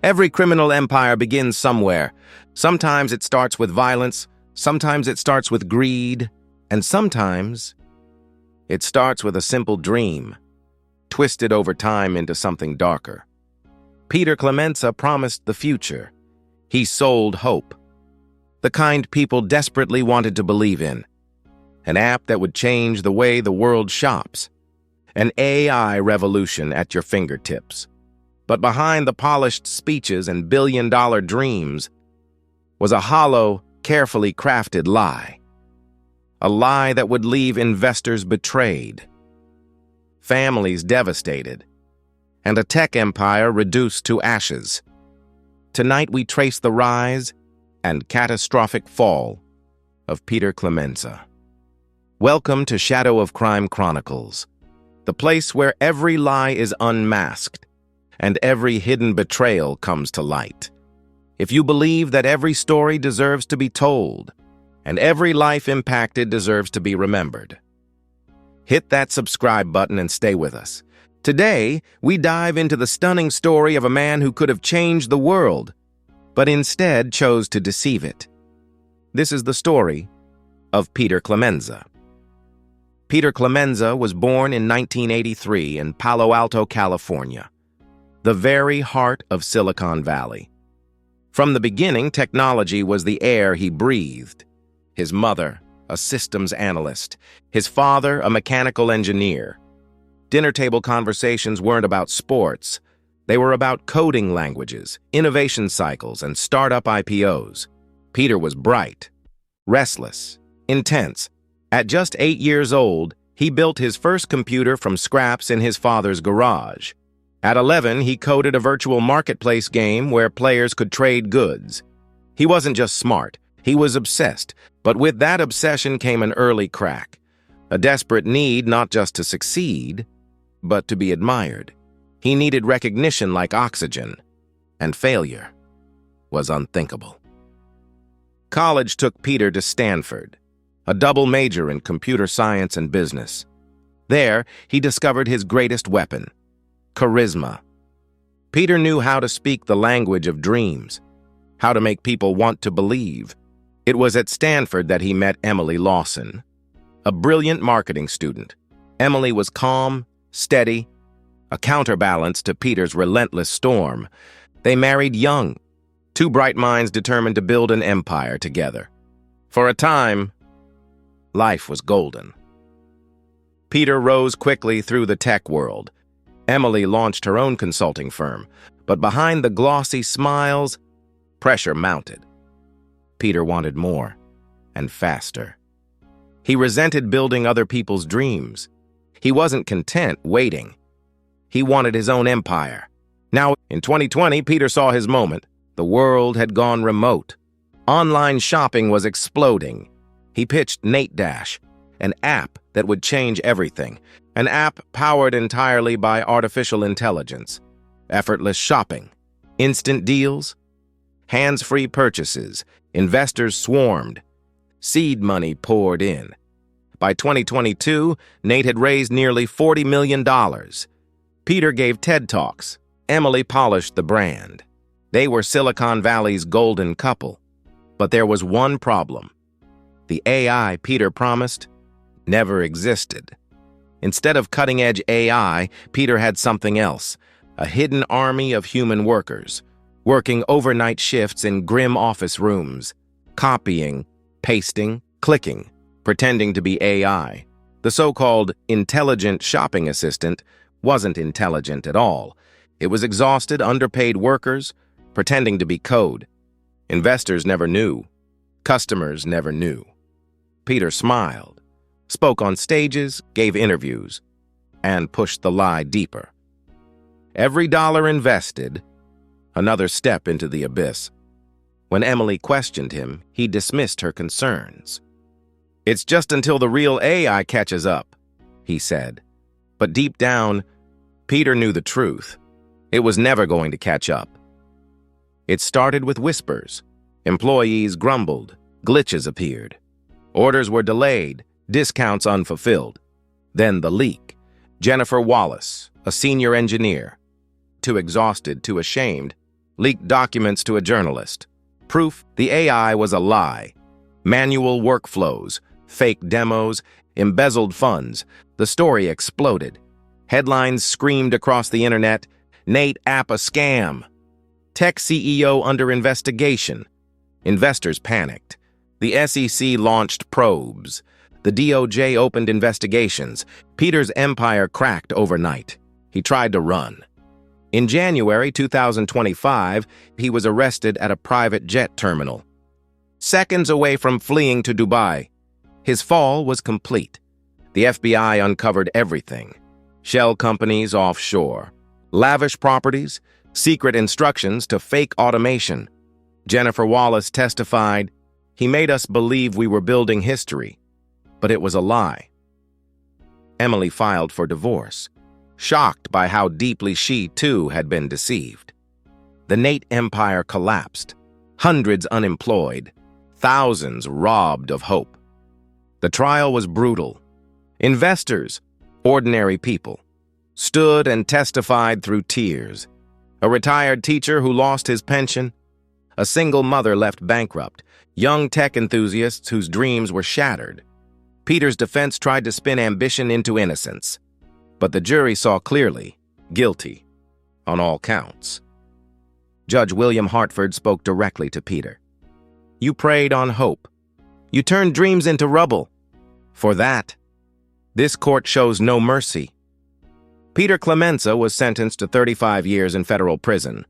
Every criminal empire begins somewhere. Sometimes it starts with violence, sometimes it starts with greed, and sometimes it starts with a simple dream, twisted over time into something darker. Peter Clemenza promised the future. He sold hope, the kind people desperately wanted to believe in. An app that would change the way the world shops. An AI revolution at your fingertips. But behind the polished speeches and billion-dollar dreams was a hollow, carefully crafted lie. A lie that would leave investors betrayed, families devastated, and a tech empire reduced to ashes. Tonight we trace the rise and catastrophic fall of Peter Clemenza. Welcome to Shadow of Crime Chronicles, the place where every lie is unmasked and every hidden betrayal comes to light. If you believe that every story deserves to be told and every life impacted deserves to be remembered, hit that subscribe button and stay with us. Today, we dive into the stunning story of a man who could have changed the world, but instead chose to deceive it. This is the story of Peter Clemenza. Peter Clemenza was born in 1983 in Palo Alto, California, the very heart of Silicon Valley. From the beginning, technology was the air he breathed. His mother, a systems analyst. His father, a mechanical engineer. Dinner table conversations weren't about sports. They were about coding languages, innovation cycles, and startup IPOs. Peter was bright, restless, intense. At just 8 years old, he built his first computer from scraps in his father's garage. At 11, he coded a virtual marketplace game where players could trade goods. He wasn't just smart, he was obsessed, but with that obsession came an early crack. A desperate need not just to succeed, but to be admired. He needed recognition like oxygen, and failure was unthinkable. College took Peter to Stanford, a double major in computer science and business. There, he discovered his greatest weapon: charisma. Peter knew how to speak the language of dreams, how to make people want to believe. It was at Stanford that he met Emily Lawson, a brilliant marketing student. Emily was calm, steady, a counterbalance to Peter's relentless storm. They married young, two bright minds determined to build an empire together. For a time, life was golden. Peter rose quickly through the tech world. Emily launched her own consulting firm, but behind the glossy smiles, pressure mounted. Peter wanted more, and faster. He resented building other people's dreams. He wasn't content waiting. He wanted his own empire. Now, in 2020, Peter saw his moment. The world had gone remote. Online shopping was exploding. He pitched Nate Dash, an app that would change everything. An app powered entirely by artificial intelligence. Effortless shopping, instant deals, hands-free purchases. Investors swarmed. Seed money poured in. By 2022, Nate had raised nearly $40 million. Peter gave TED Talks. Emily polished the brand. They were Silicon Valley's golden couple. But there was one problem. The AI Peter promised never existed. Instead of cutting-edge AI, Peter had something else, a hidden army of human workers, working overnight shifts in grim office rooms, copying, pasting, clicking, pretending to be AI. The so-called intelligent shopping assistant wasn't intelligent at all. It was exhausted, underpaid workers, pretending to be code. Investors never knew. Customers never knew. Peter smiled, spoke on stages, gave interviews, and pushed the lie deeper. Every dollar invested, another step into the abyss. When Emily questioned him, he dismissed her concerns. "It's just until the real AI catches up," he said. But deep down, Peter knew the truth. It was never going to catch up. It started with whispers. Employees grumbled, glitches appeared. Orders were delayed, discounts unfulfilled. Then the leak. Jennifer Wallace, a senior engineer, too exhausted, too ashamed, leaked documents to a journalist. Proof the AI was a lie. Manual workflows, fake demos, embezzled funds. The story exploded. Headlines screamed across the internet, "Nate app a scam." Tech CEO under investigation. Investors panicked. The SEC launched probes. The DOJ opened investigations. Peter's empire cracked overnight. He tried to run. In January 2025, he was arrested at a private jet terminal. Seconds away from fleeing to Dubai, his fall was complete. The FBI uncovered everything. Shell companies offshore, lavish properties, secret instructions to fake automation. Jennifer Wallace testified, "He made us believe we were building history, but it was a lie." Emily filed for divorce, shocked by how deeply she, too, had been deceived. The Nate empire collapsed, hundreds unemployed, thousands robbed of hope. The trial was brutal. Investors, ordinary people, stood and testified through tears. A retired teacher who lost his pension, a single mother left bankrupt, young tech enthusiasts whose dreams were shattered. Peter's defense tried to spin ambition into innocence, but the jury saw clearly, guilty, on all counts. Judge William Hartford spoke directly to Peter. "You preyed on hope. You turned dreams into rubble. For that, this court shows no mercy." Peter Clemenza was sentenced to 35 years in federal prison,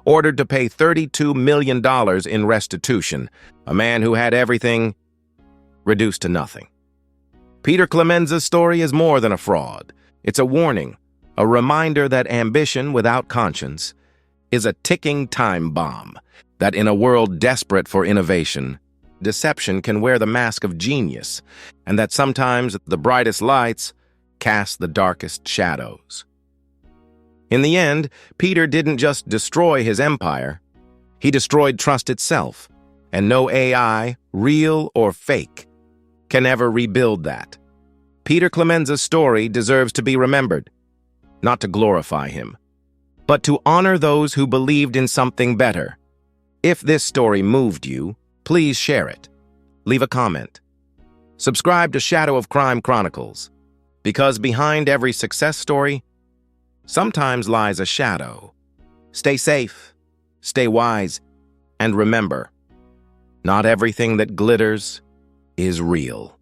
ordered to pay $32 million in restitution, a man who had everything reduced to nothing. Peter Clemenza's story is more than a fraud. It's a warning, a reminder that ambition without conscience is a ticking time bomb, that in a world desperate for innovation, deception can wear the mask of genius, and that sometimes the brightest lights cast the darkest shadows. In the end, Peter didn't just destroy his empire, he destroyed trust itself, and no AI, real or fake, can ever rebuild that. Peter Clemenza's story deserves to be remembered, not to glorify him, but to honor those who believed in something better. If this story moved you, please share it. Leave a comment. Subscribe to Shadow of Crime Chronicles, because behind every success story, sometimes lies a shadow. Stay safe, stay wise, and remember, not everything that glitters is real.